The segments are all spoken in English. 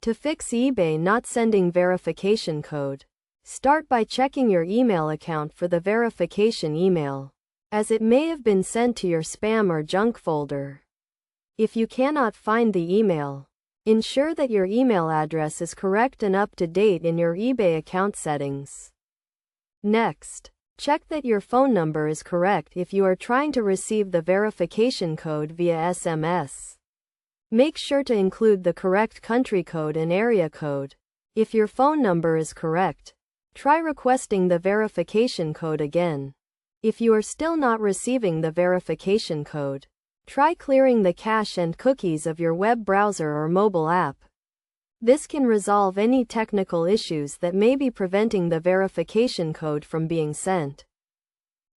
To fix eBay not sending verification code, start by checking your email account for the verification email, as it may have been sent to your spam or junk folder. If you cannot find the email, ensure that your email address is correct and up to date in your eBay account settings. Next, check that your phone number is correct if you are trying to receive the verification code via SMS. Make sure to include the correct country code and area code. If your phone number is correct, try requesting the verification code again. If you are still not receiving the verification code, try clearing the cache and cookies of your web browser or mobile app. This can resolve any technical issues that may be preventing the verification code from being sent.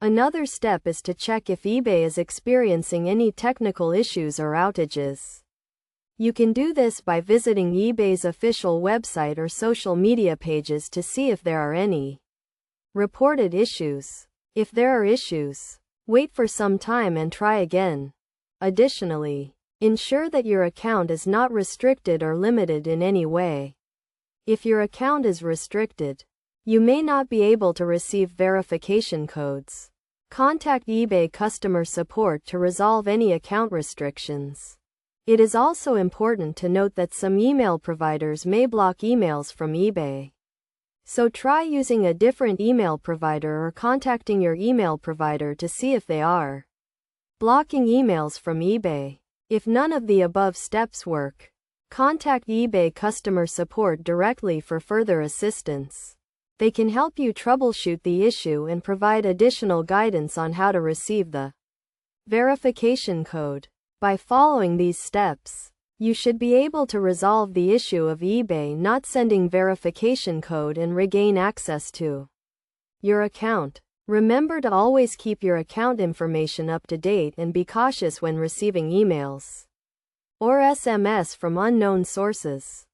Another step is to check if eBay is experiencing any technical issues or outages. You can do this by visiting eBay's official website or social media pages to see if there are any reported issues. If there are issues, wait for some time and try again. Additionally, ensure that your account is not restricted or limited in any way. If your account is restricted, you may not be able to receive verification codes. Contact eBay customer support to resolve any account restrictions. It is also important to note that some email providers may block emails from eBay. So try using a different email provider or contacting your email provider to see if they are blocking emails from eBay. If none of the above steps work, contact eBay customer support directly for further assistance. They can help you troubleshoot the issue and provide additional guidance on how to receive the verification code. By following these steps, you should be able to resolve the issue of eBay not sending verification code and regain access to your account. Remember to always keep your account information up to date and be cautious when receiving emails or SMS from unknown sources.